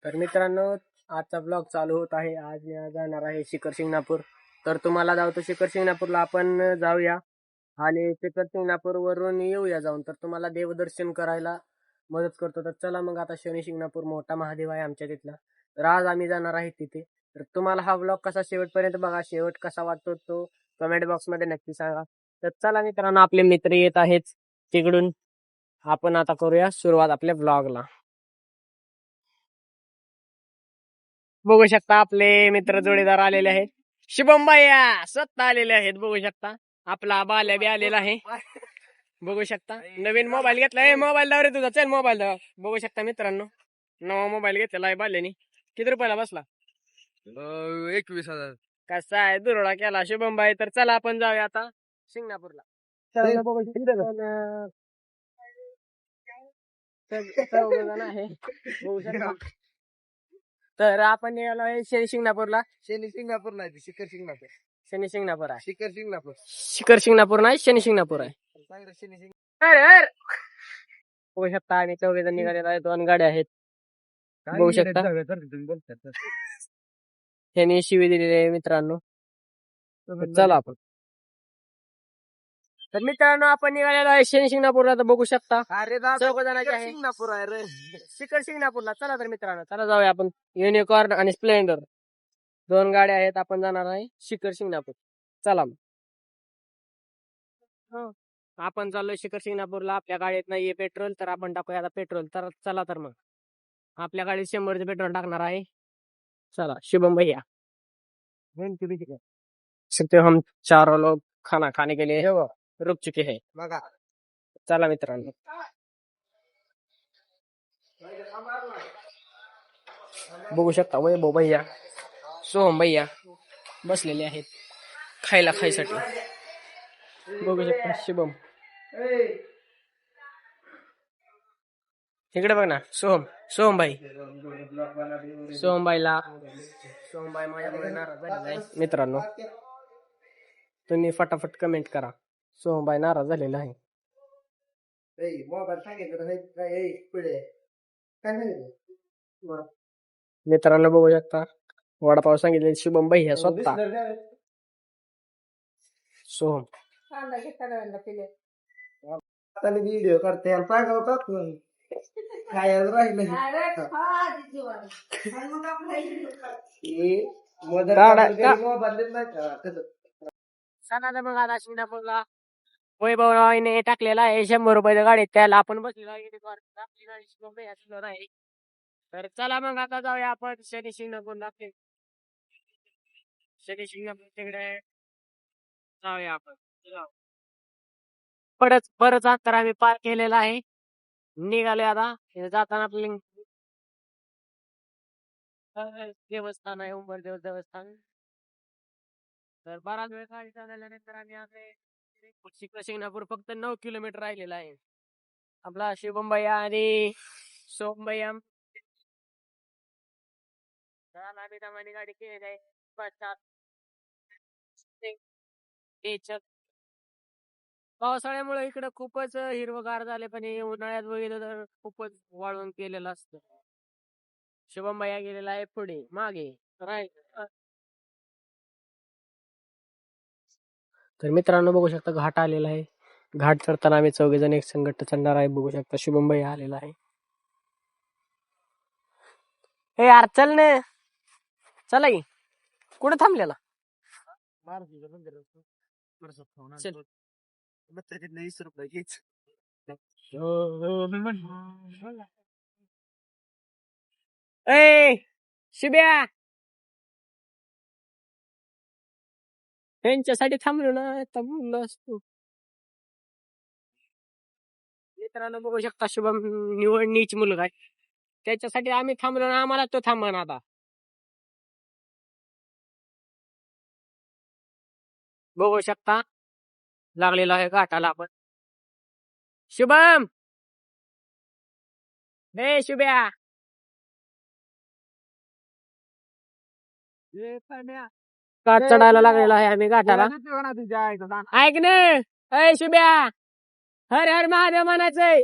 तर मित्रांनो, आजचा ब्लॉग चालू होत आहे. आज मी जाणार आहे शिखर शिंगणापूर. तर तुम्हाला जाऊ शिखर शिंगणापूरला आपण जाऊया आणि शिखर शिंगणापूर वरून येऊया जाऊन. तर तुम्हाला देवदर्शन करायला मदत करतो. तर चला मग, आता शनी शिंगणापूर मोठा महादेव आहे आमच्या तिथला. तर आज आम्ही जाणार आहे तिथे. तर तुम्हाला हा ब्लॉग कसा शेवटपर्यंत बघा, शेवट कसा वाटतो तो कमेंट बॉक्स मध्ये नक्की सांगा. तर चला मित्रांनो, आपले मित्र येत आहेत तिकडून. आपण आता करूया सुरुवात आपल्या ब्लॉगला. बघू शकता आपले मित्र जोडीदार आलेले आहेत. शुभम भैया स्वतः आलेले आहेत. बघू शकता आपला बाल्या बी आलेला आहे. बघू शकता नवीन मोबाईल घेतलाय. मोबाईल दाव रे तुझा, चल मोबाईल दाव. बघू शकता मित्रांनो, नवा मोबाईल घेतलेला आहे बाल्याने. किती रुपयाला बसला? 21,000. कसा आहे दुरोडा केला शुभम भाई. तर चला आपण जाऊया आता शिंगणापूरला. चला बघू चौघजण आहे. बघू शकता. तर आपण निघालो आहे शनी शिंगणापूरला. शनी शिंगणापूर नाही, शिखर शिंगणापूर. शनी शिंगणापूर आहे. शिखर शिंगणापूर. शिखर शिंगणापूर नाही, शनी शिंगणापूर आहे. शनी शिंग. बघू शकता आणि चौघेजण निघालेला आहे. 2 गाड्या आहेत. बघू शकता ह्यांनी शिवी दिलेली आहे मित्रांनो. तर चला आपण. तर मित्रांनो, आपण निघालेलो आहे शनी शिंगणापूरला. तर बघू शकता अरे चौघजणांचे आहे. शिंगणापूर आहे रे. शिखर शिंगणापूरला. चला तर मित्रांनो, चला जाऊया आपण. युनिकॉर्न आणि स्प्लेंडर 2 गाड्या आहेत. आपण जाणार आहे शिखर शिंगणापूर. चला मग. आपण चाललोय शिखर शिंगणापूरला. आपल्या गाडीत नाहीये पेट्रोल, तर आपण टाकूया आता पेट्रोल. तर चला तर मग, आपल्या गाडीत 100चे पेट्रोल टाकणार आहे. चला शुभम भैया, सकते हो हम चारों लोग खाना खाने के लिए रुक चुके हैं. बघा चला मित्रांनो. बघू शकता वैभव भैया, सोहम भैया बसलेले आहेत खायसाठी. बघू शकता शुभम. इकडे बघ ना सोहम भाई. सोहम भाई माझ्यामुळे नाराज झालेला आहे मित्रांनो. तुम्ही फटाफट कमेंट करा. सोहम भाई नाराज झालेला आहे. मित्रांनो बघू शकता वडापाव सांगितले शुभम भैया स्वतः. सोहम व्हिडिओ करते काय राहिलं मग आता शिंगणापूरला वैभवने टाकलेला आहे 100 रुपयाच्या गाडीत. त्याला आपण बसलेलो आहे. आपली गाडी शुभम भैया चालवत आहे. तर चला मग आता जाऊया आपण शनी शिंगणापूरला. शनी शिंगणापूर तिकडे जाऊया आपण. परत अंतर आम्ही पार केलेला आहे. निघाले आता. जाताना आपले देवस्थान आहे, उंबरदेव देवस्थान. तर बराच वेळ गाडी चालवल्यानंतर आम्ही आपले शिखर शिंगणापूर फक्त 9 किलोमीटर राहिलेला आहे. आपला शुभम भैया आणि सोम भैया आम्ही दमाने गाडी केलेली आहे. पावसाळ्यामुळे इकडे खूपच हिरवगार झाले, पण उन्हाळ्यात बघितलं तर खूपच वाळून केलेलं असतं. शुभम भैया गेलेला आहे पुढे मागे. तर मित्रांनो बघू शकता घाट आलेला आहे. घाट चढताना आम्ही 4 जण एक संगट चढणार आहे. बघू शकता शुभम भैया आलेला आहे. हे यार चल ने, चला की. कुठं थांबलेला? चल. 20 रुपये घ्यायच. ए शुभ्या, त्यांच्यासाठी थांबलो ना, थांबलो असतो. मित्रांनो बघू शकता शुभम निवडणीच मुलगा आहे. त्याच्यासाठी आम्ही थांबलो ना, आम्हाला तो थांबण आता. बघू शकता लागलेला आहे घाटाला आपण. शुभम, हे शुभ्या, घाट चढायला लागलेला आहे आम्ही घाटाला. ऐक ना, ए शुभ्या, हर हर महादेव म्हणायचंय.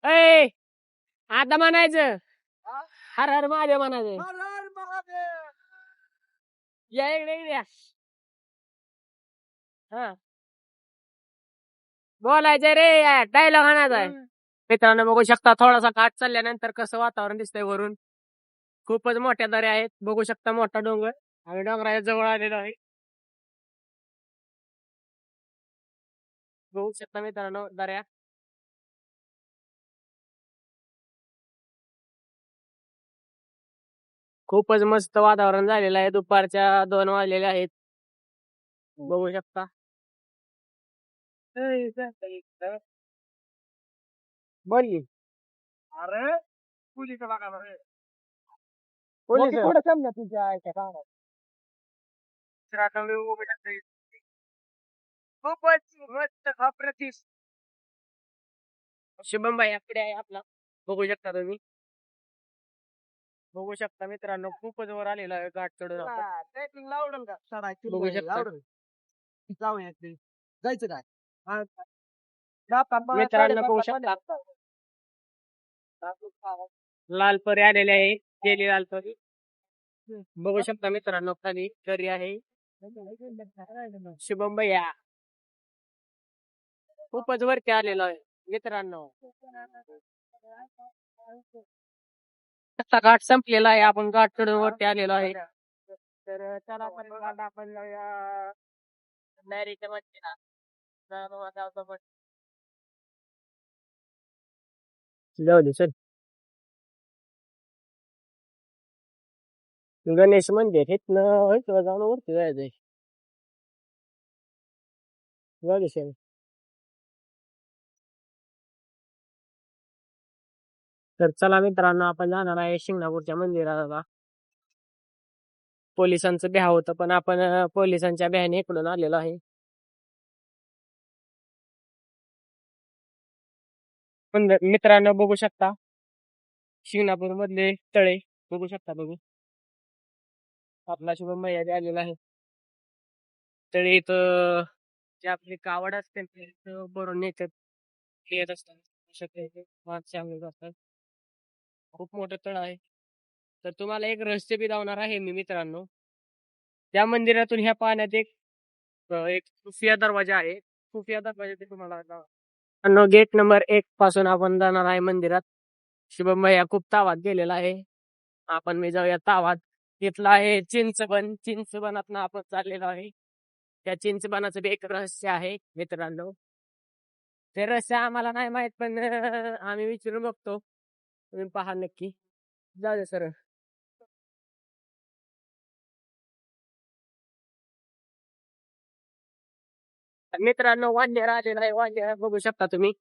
ऐ आता म्हणायचं हर हर महादेव म्हणायचं या इकडे या हा बोलायचं रे डायलॉग आणायचा आहे मित्रांनो बघू शकता थोडासा घाट चालल्यानंतर कसं वातावरण दिसतंय वरून खूपच मोठ्या दऱ्या आहेत बघू शकता मोठा डोंगर आम्ही डोंगराच्या जवळ आलेलो आहे बघू शकता मित्रांनो दऱ्या खूपच मस्त वातावरण झालेलं आहे दुपारच्या 2 वाजलेले आहेत बघू शकता बोल की अरे पुलीचं बघा बरं. पोलीस कुठं समजा तुझ्या आईच्या कानात खूपच मस्त अप्रतिम शुभम भाई आपले आहे आपला बघू शकता तुम्ही बघू शकता मित्रांनो खूपच वर आलेला आहे घाट चढून आपण. ट्रेकिंग आवडेल का चढाय बघू शकता. आवडेल जाऊया ते जायचं काय मित्रांनो बघू शकता लालपरी आलेले आहे गेली लालपरी बघू शकता मित्रांनो खाली दरी आहे शुभम भैया खूपच वरती आलेलो आहे मित्रांनो आता घाट संपलेला आहे आपण घाट चढून वरती आलेलो आहे तर चला आपण जाऊया डायरीच्या मंदिरात जाऊ दे चल गणेश मंदिर इथनं जाऊन वरती जायचंय जाऊ दे चल तर चला मित्रांनो आपण जाणार आहे शिंगणापूरच्या मंदिरात आता पोलिसांचं ब्याह होतं पण आपण पोलिसांच्या ब्याहाने इकडून आलेलो आहे पण मित्रांनो बघू शकता शिंगणापूर मधले तळे बघू शकता बघू आपला शुभम भैया बी आलेला आहे तळे इथं जे आपली कावड असते ते इथं भरून येत असतात माणसे आंघोळ असतात खूप मोठं तळ आहे तर तुम्हाला एक रहस्य बी दावणार आहे मी मित्रांनो त्या मंदिरातून ह्या पाण्यात एक खुफिया दरवाजा आहे खुफिया दरवाजा ते तुम्हाला गेट नंबर 1 पासून आपण जाणार आहे मंदिरात शुभम भैया खूप तावात गेलेला आहे आपण मी जाऊया तावात तिथला आहे चिंचबनातनं आपण चाललेलो आहे त्या चिंचबनाचं बी एक रहस्य आहे मित्रांनो ते रहस्य आम्हाला नाही माहित पण आम्ही विचारून बघतो तुम्ही पहा नक्की जाऊ दे सर मित्रांनो वांजेर आलेला आहे वांजेर बघू शकता तुम्ही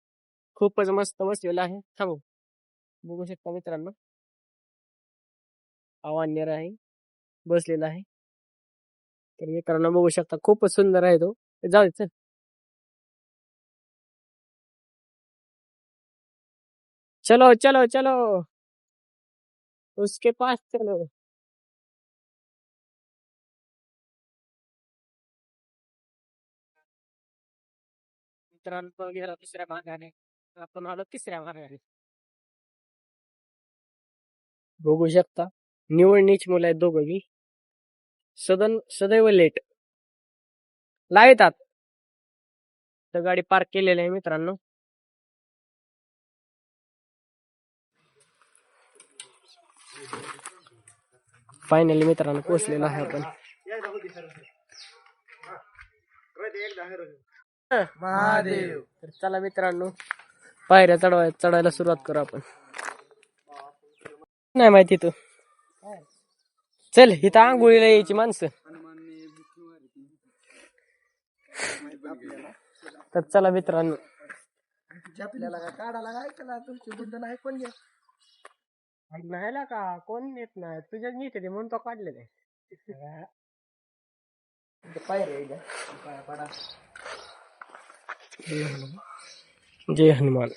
खूपच मस्त बसलेला आहे थांबू बघू शकता मित्रांनो हा वांजेर आहे बसलेला आहे तर मित्रांनो बघू शकता खूपच सुंदर आहे तो जाऊ दे चल चलो चलो चलो उसके पास चलो मित्रांनो गेला दुसऱ्या भागाने आपण आलो तिसऱ्या भागाने बघू शकता निवडणीच मुलं आहेत दोघं बी सदैव लेट लावतात तर गाडी पार्क केलेली आहे मित्रांनो फायनली मित्रांनो पोहोचलेलो आहे आपण महादेव तर चला मित्रांनो पायऱ्या चढायला सुरुवात करू आपण नाही माहिती तू चल इथं आंघोळीला यायची माणसं तर चला मित्रांनो आपल्याला काय काढायला काय केला तुमची बुद्ध नाही कोण घ्या नाही का कोण नेत नाही तुझ्याच नेते ते म्हणून तो काढलेले जय हनुमान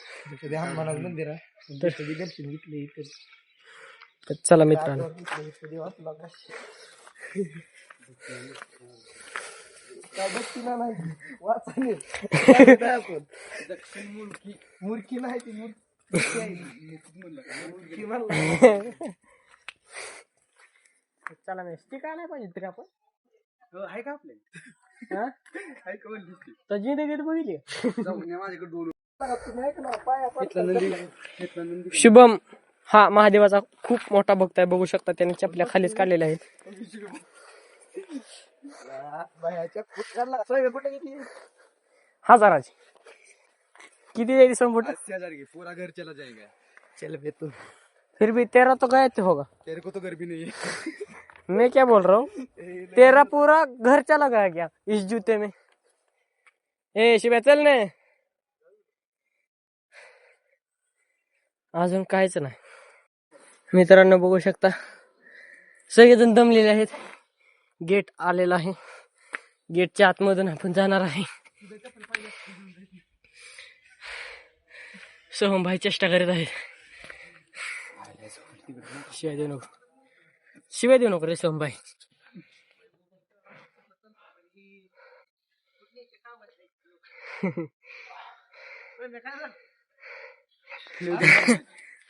हनुमानाचं मंदिर आहे दर्शन घेतले तर चला मित्रांनो मूर्खी नाही ती मूर्ती चला नाही स्टिक आणाय पाहिजे तरी आपण आहे का आपले हा आहे का म्हणली तर जिंदगीत बघितली माझ्याकडे दोन तुम्ही ऐक ना पाया शुभम हा महादेवाचा खूप मोठा भक्त आहे, बघू शकता त्याने चपल्या खालीच काढलेल्या आहेत. बायाच्या फुटकाला सोय कुठे गेली हजाराची किती जाएगी संपुट 80,000 की पूरा घर चला जाएगा चल बे तू फिर भी तेरा तो गए थे होगा. तेरे को तो घर भी नहीं है मैं क्या बोल रहा हूँ, तेरा पूरा घर चला गया क्या इस जूते में. ए शिव्या चल ने. अजून काहीच नाही मित्रांनो, बघू शकता सगळेजण दमलेले आहेत. गेट आलेला आहे, गेटच्या आतमधून आपण जाणार आहे. सोहम भाई चेष्टा करीत आहेत. शिवाय देऊ नको, शिवाय देऊ नको रे सोहम भाई.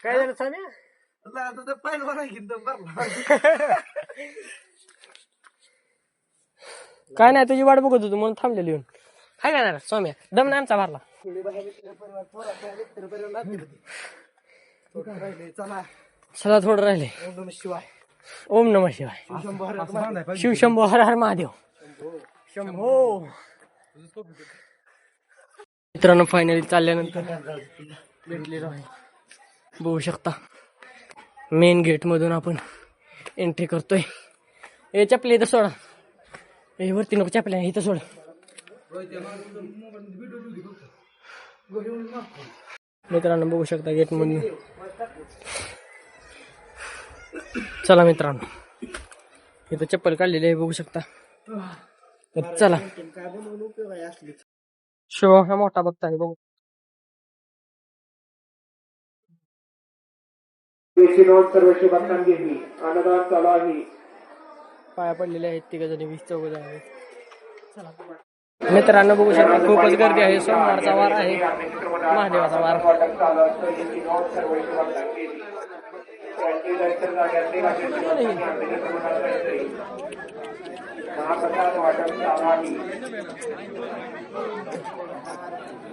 काय झालं साम्या? काय नाही, तुझी वाट बघत होतो म्हणून थांबलेली येऊन. काय करणार सौम्या, दम नामचा भरला. चला थोडं राहिले. ओम नमः शिवाय. शिवशंभो हर हर महादेव. शंभो. मित्रांनो फायनली चालल्यानंतर भेटलेलो आहे, बघू शकता. मेन गेट मधून आपण एंट्री करतोय. हे चपले इथं सोडा, हे वरती नको चपल्या इथं सोड. मित्रांनो बघू शकता गेट मधून. चला मित्रांनो, इथं चप्पल काढलेली आहे बघू शकता. तर चला. शिव हा मोठा भक्त आहे बघू. पाया पडलेले आहेत तिघ जणी, 20-24 जण आहेत. मित्रांनो बघू शकता खूपच गर्दी आहे. सोमवारचा वार आहे, महादेवाचा वार.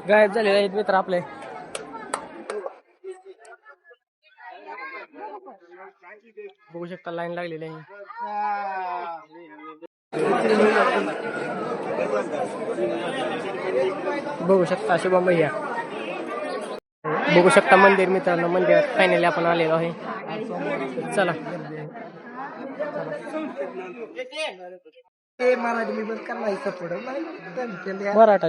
गायब झालेले आहेत मित्र आपले. बघू शकता लाईन लागलेली आहे. बघू शकता शुभम भैया. बघू शकता मंदिर मित्रांनो, मंदिरात फायनली आपण आलेलो आहे. चला. मराठी मी बंद करणार सपोर्ट मराठा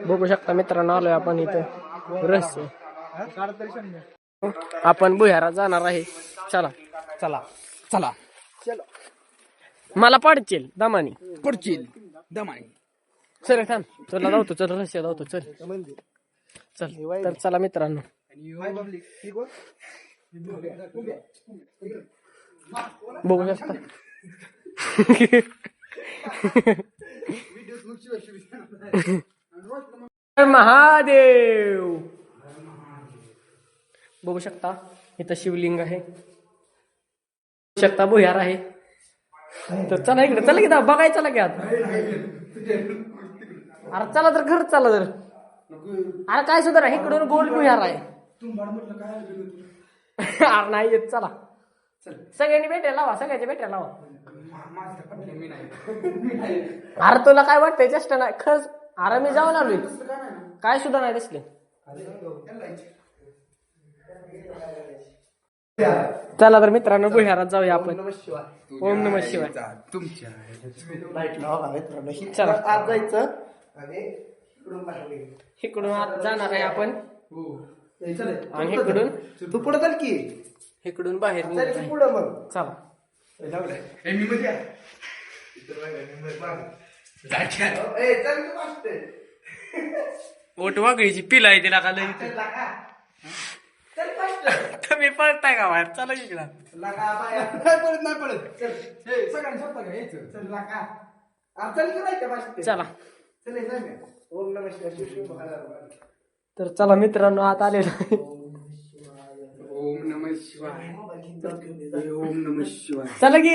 बघू शकता मित्रांनो, आलोय आपण इथं रहस्य. आपण बुहारा जाणार आहे. चला चला चला चलो. मला पाडचेल दमानी पडचील दमानी. चल थांब, तुला धावतो. चल रहस्य धावतो. चल चल. तर चला मित्रांनो, बघू शकता. महादेव बघू शकता. इथं शिवलिंग आहे, बघू शकता भुयार आहे. तर चला इकडे, चला की बघाय, चला की आता. अरे चला तर खरंच चला तर. अरे काय सुद्धा इकडून गोल भुयार आहे. अरे नाही येत. चला सगळ्यांनी भेटायला लावा, सगळ्याच्या भेटायला लावा. अरे तुला काय वाटतंय चेष्ट नाही खरंच. अरे मी जाऊन आलोय, काय सुद्धा नाही दिसले. चला तर मित्रांनो भुयारात जाऊया आपण. ओम नमः शिवाय. चला आज जायचं इकडून आत जाणार आहे आपण, आणि इकडून तू पुढे चल की, इकडून बाहेर निघणार आहे. पुढे मग चला. ओट वागळीची पिला आहे तिला का लई. तुम्ही पळताय का बाहेर? चला इकडं. पडत नाही पडत. चल सगळ्यांनी स्वतः घ्यायचं. चल लागा. चल की माहिती चला. ओम नमः शिवाय शिव शिव महाराज. तर चला मित्रांनो आत आलेलो आहे. ओम नमः शिवाय. ओम नमः शिवाय. चला की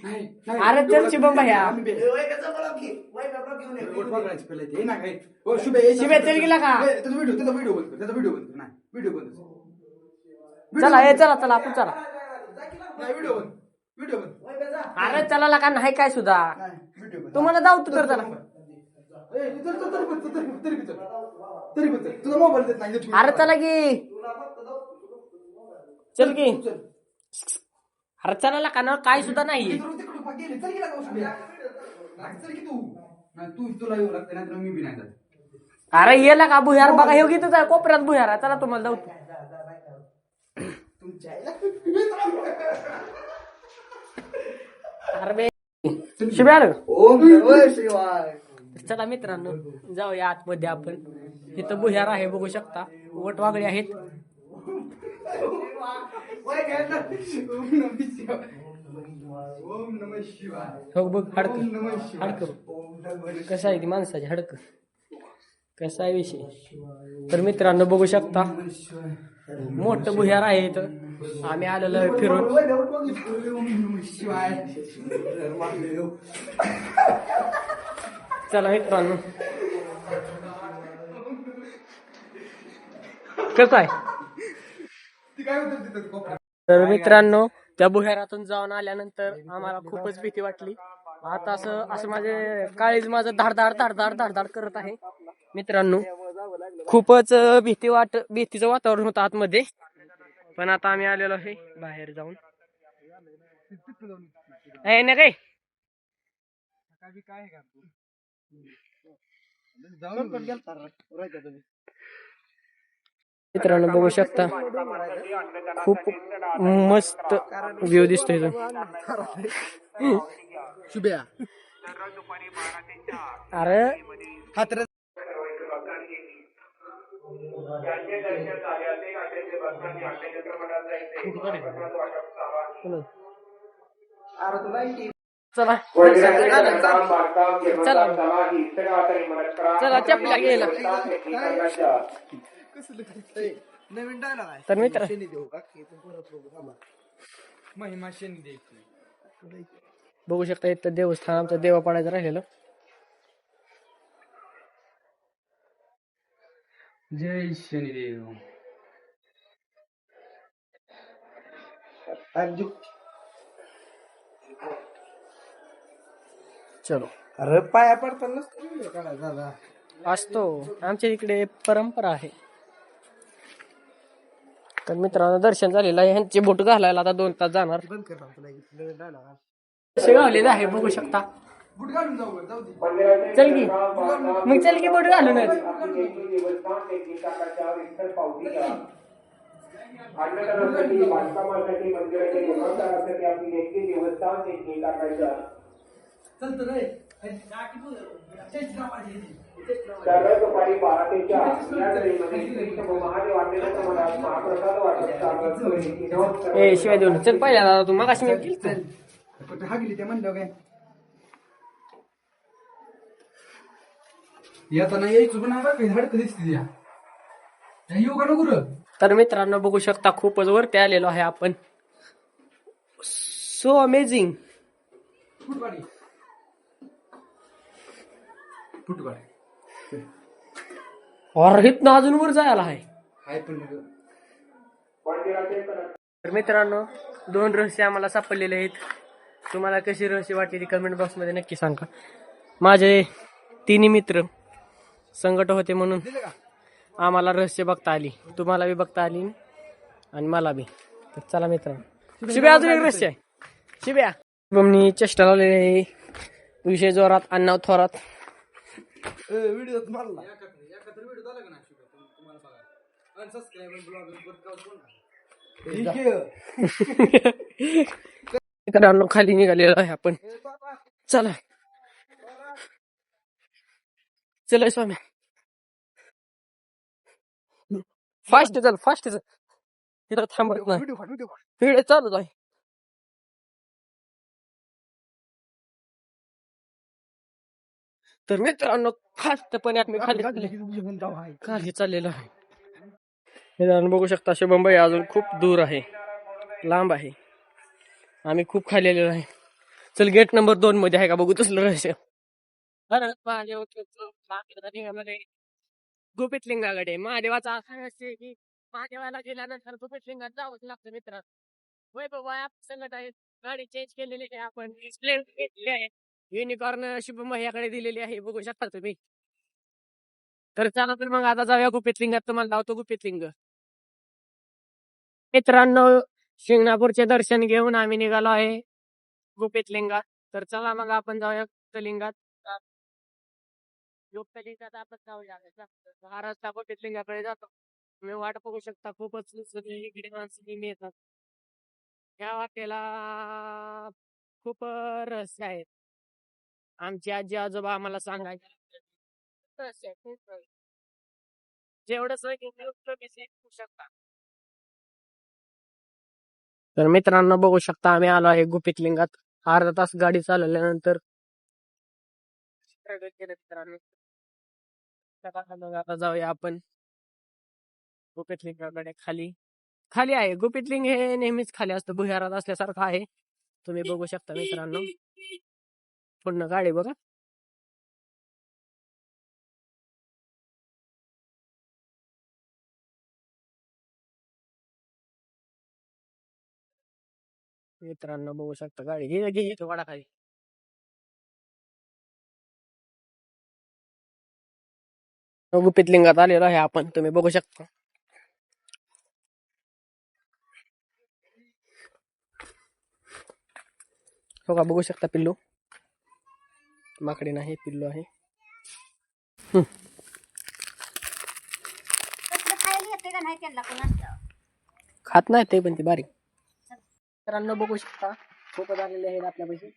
नाही, नाही. अरे चल शुभम भैया. आम्ही बे- वय कसं बोला की वय बाबा घेऊन ये. वोट मागायचं पहिलं ते. हे ना काय. ओ, शुभे, हे शुभे, चल गेला का? ए, त्याचा व्हिडिओ बंद कर. त्याचा व्हिडिओ बंद कर. नाही, व्हिडिओ बंद कर. चला हे चला चला आपण चला. नाही, व्हिडिओ बंद. व्हिडिओ बंद. वय बेजा. अरे चला का नाही काय सुद्धा नाही, व्हिडिओ बंद. तुम्हाला जाऊ तर चला. ए, तरी पण चल. तरी पण चल. तरी पण चल. तुझा मोबाईल देत नाही. अरे चला की चल की चल. अरे चला का ना काय सुद्धा नाहीये. तिकडून पा गेले. चल गेला का शुभे? नाही, चल की तू. नाही, तू तुला येऊ लागते नाही तर मी बी नाही जात. अरे येला का भुयार बघा हे घेतच आहे कोपऱ्यात भुयार आहे. चला तुम्हाला जाऊ. तुमच्या अरे बे शिब्यार ओम नमः शिवाय. चला मित्रांनो जाऊया आतमध्ये आपण. इथं भुयार आहे बघू शकता. वट वागळे आहेत. वय काय ना? ओम नमः शिवाय. ओम नमः शिवाय. हो बघ हडक ओम नमः शिवाय. हडक कसं आहे ती माणसाची हडक कसा आहे विषय. तर मित्रांनो बघू शकता मोठं भुयार आहे इथं. आम्ही आलेलो आहे फिरून. ओम नमः शिवाय. चला मित्रांनो कसं आहे. ती काय होतं तिथं कोपऱ्यात? तर मित्रांनो त्या भुयारातून जाऊन आल्यानंतर आम्हाला खूपच भीती वाटली. आता असं असं माझे काळीज माझं धाडधाड धाडधाड धाडधाड करत आहे. मित्रांनो खूपच भीतीचं वातावरण होतं आतमध्ये. पण आता आम्ही आलेलो आहे बाहेर जाऊन. नाही काय काय का तू? जाऊन गेलता राहायचा तुम्ही. मित्रांनो बघू शकता खूप मस्त व्ह्यू दिसतोय इथून. शुभ्या. अरे हात्र अरे तुला की चला चला चला चपल्या गेला. नवीन डायलॉग आहे. तर मित्र शेणी देऊ का की तू परत बघू थांबा. महिमा शेणी द्यायची. बघू शकता इथं देवस्थान आमचं देवा पडायचं राहिलेलं. जय शनिदेव. अंजू. चलो अरे पाया पडताना काढा झाला. असतो आमच्या इकडे परंपरा आहे. तर मित्रांनो दर्शन झालेलं आहे. ह्यांची बोट घालायला आता 2 तास जाणार. बंद कर ना तुला नवीन डायलॉग आहे. असे गावलेलं आहे बघू शकता. बुट घालून जाऊ दे. चल की मग चल की बोट घालूनच. चल तर रे. दुपारी 12 ते 4 या ट्रेनमध्ये महादेव वाटेला महाप्रसाद वाटप. ए शिवाय देऊन चल पहिल्यांदा तू मग अशी कुठे हागली ते म्हणलं काय? येताना यायचं पण आता काही हडकं दिसते या. येऊ का नको रे? तर मित्रांनो बघू शकता खूपच वरती आलेलो आहे आपण. So amazing. फुटवाडी. फुटवाडी. और इथनं अजून वर जायला आहे. हाय पण तर मित्रांनो 2 रहस्य आम्हाला सापडलेले आहेत. तुम्हाला कशी रहस्य वाटली ती कमेंट बॉक्स मध्ये नक्की सांगा. माझे 3 मित्र संकट होते म्हणून आम्हाला रहस्य बघता आली. तुम्हाला बी बघता आली आणि मला बी. तर चला मित्रांनो शिब्या अजून एक रहस्य आहे. शिब्या शुभमनी चेष्टा लावलेली आहे. विषय जोरात अण्णा थोरात. व्हिडिओ मारला. व्हिडिओ झाला का नाही तुम्हाला बघा. अनसबस्क्राईब मित्रांनो खाली निघालेलो आहे आपण. चला चला स्वामी फास्ट चल फास्ट चल. इथं थांबत नाही. व्हिडिओ चालूच आहे. तर मित्रांनो फास्टपणे आम्ही खाली चाललेलो आहे. मित्रांनो बघू शकता शुभम अजून खूप दूर आहे, लांब आहे. आम्ही खूप खाली आलेलो आहे. चल गेट नंबर 2 मध्ये आहे का बघू तसलं रहस्य. गुपितलिंगाकडे महादेवाचा असा रहस्य आहे की महादेवाला गेल्यानंतर गुपितलिंगात जावंच लागतं मित्रांनो. वय बाबा संगत आहे, गाडी चेंज केलेली आहे आपण, स्प्लेंडर घेतलेली आहे, युनिकॉर्न शुभम याकडे दिलेली आहे बघू शकता तुम्ही. तर चला तर मग आता जाऊया गुपितलिंगात, तुम्हाला लावतो गुपितलिंग. मित्रांनो शिंगणापूरचे दर्शन घेऊन आम्ही निघालो आहे गुपितलिंगात. तर चला मग आपण जाऊया गुप्तलिंगात. गुप्तलिंगात आपण जाऊया. हा रस्ता गुपितलिंगाकडे जातो. तुम्ही वाट बघू शकता, खूपच सगळी इकडे माणसं येतात. या वाटेला खूप रहस्य आहेत. आमची आजी आजोबा आम्हाला सांगायचे रहस्य आहे, खूप रहस्य. जेवढं सोय कमी शिकू शकता. तर मित्रांनो बघू शकता आम्ही आलो आहे गुपितलिंगात. अर्धा तास गाडी चालवल्यानंतर मित्रांनो मग आता जाऊया आपण गुपितलिंगाकडे. खाली खाली आहे गुपितलिंग, हे नेहमीच खाली असतं, भुयारात असल्यासारखं आहे. तुम्ही बघू शकता मित्रांनो, पूर्ण गाडी बघा. मित्रांनो बघू शकता गाडी घे वाडा खाली. गुपितलिंगात आलेलो आहे आपण, तुम्ही बघू शकता. हो का बघू शकता, पिल्लू माकडे नाही, पिल्लू आहे. खात नाही ते, पण ती बारीक. मित्रांनो बघू शकता खूप झालेले आहेत आपल्या पैसे.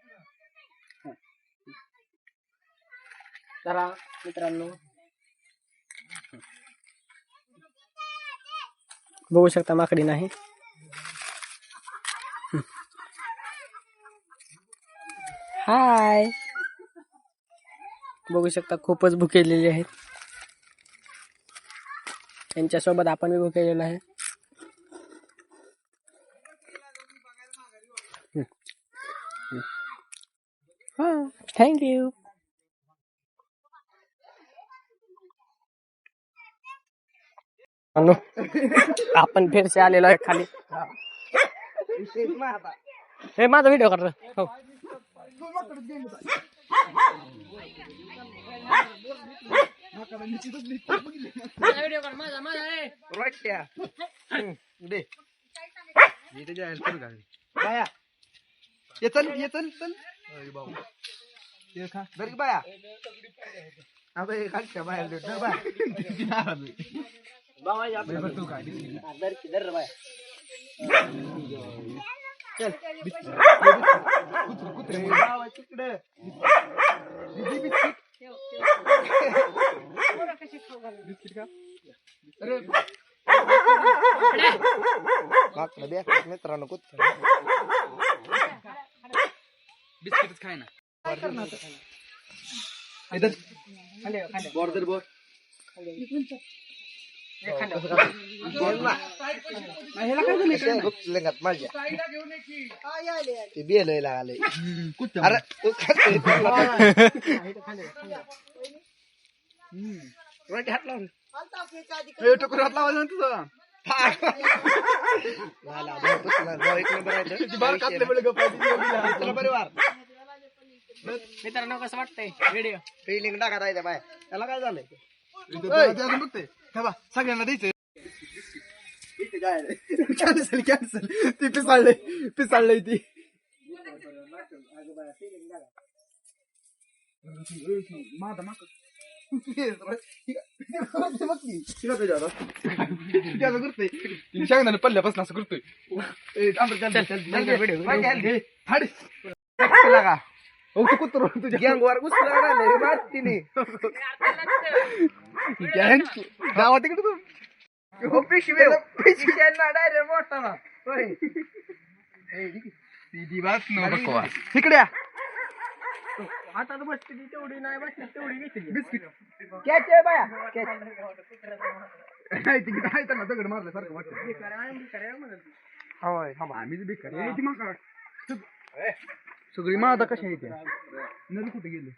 जरा मित्रांनो बघू शकता माकडी नाही. हाय, बघू शकता खूपच भुकेलेले आहेत. त्यांच्यासोबत आपण बी भुकेलेलो आहे. हा थँक्यू. आपण फिरसे आलेलो आहे खाली. हे माझा व्हिडिओ कर. हो व्हिडिओ कर माझा बाया अबे खालच्या बाहेर मित्रांनो बिस्किटच खाय ना. बॉर्डर बोर्ड गुप्तलिंगात माझ्या ते बेल आले. अरे हात लावून टोकर हात लावायचं ना तुझं. मित्रांनो कसं वाटतंय व्हिडिओ? फिलिंग टाका राहायचं बाय, त्याला काय झालंय? बघते सगळ्यांना द्यायचं. कॅन्सल कॅन्सल, ती पिसाळलंय ती. माझा माक सांगणार पल्ल्यापासून असं करतोय. कुत्र तुझ्या गँगवर घुसला मारतीने गावात तिकडे तू पिशवी डायरेक्ट मोठा ना इकडे आता तर बसते ती तेवढी नाही बसली तेवढी घेतली बिस्किट कॅच आहे बाया कॅच नाही तिकीट आहे त्यांना दगड मारल्यासारखं वाटतं होय आम्हीच बेकार ती माका सगळी मादा कशा येते नदी कुठे गेले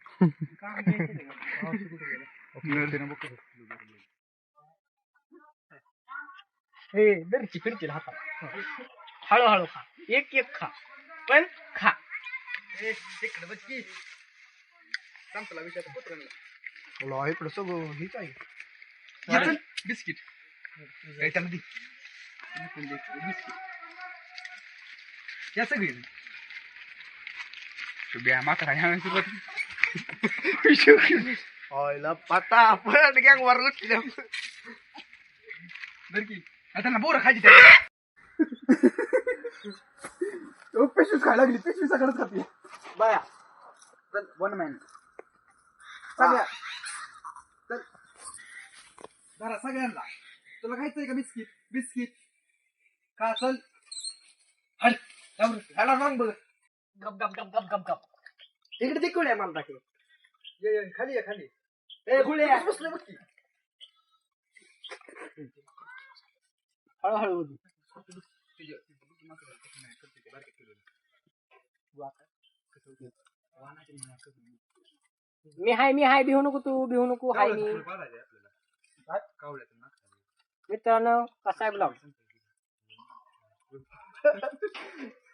हे दरची फिरतील हातात हळूहळू खा एक एक खा पण खा इकडे बच्ची संपला विषय इकडं सगळं हेच आहे बिस्किट काय त्याला दे बिस्किट या सगळी ब्या माका ह्या सुरुवात ऑयला पता पण गॅंग वर उठल्या की त्यांना बोरं खायची त्या पेशवीच खायला लागली पेशवी सगळंच खाते बाया वन मॅन सगळ्या जरा सगळ्यांना तुला खायचंय का बिस्किट बिस्किट का चल ह्याला सांग बघ गप गप गप गप गप गप इकडे ते कुठे मला टाकलं ये खाली ये खाली ए खुले बसलोय बघ की हळूहळू मी हाय भिवू नको तू भिवू नको हाय मी मित्रांनो कसा आहे ब्लॉग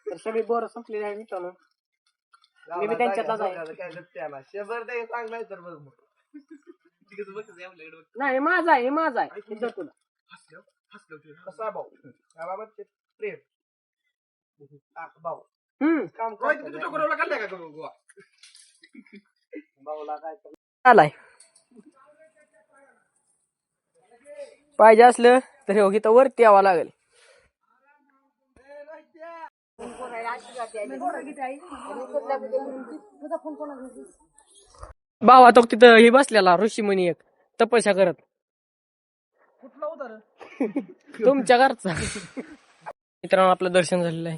तर सगळी बोर संपलेली आहे मित्रांनो मी बी त्यांच्यातलाच आहे त्याला शंभर ते चांगलाय तर बघ मग नाही माझा आहे हे धर तुला कसा भाऊ या बाबत प्रेम भाऊ काम काढलाय का गोवा भाऊला काय आलाय पाहिजे असलं तर हे तर वरती यावं लागेल भावा तो तिथं हे बसलेला ऋषीमुनी एक तपस्या करत कुठला उतार तुमच्या घरचा मित्रांनो आपलं दर्शन झालेलं आहे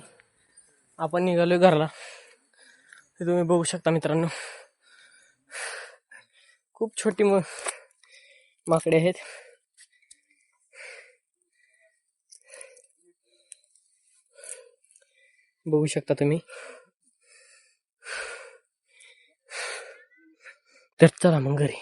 आपण निघालोय घरला हे तुम्ही बघू शकता मित्रांनो खूप छोटी माकडे आहेत बघू शकता तुम्ही तर चला मग घरी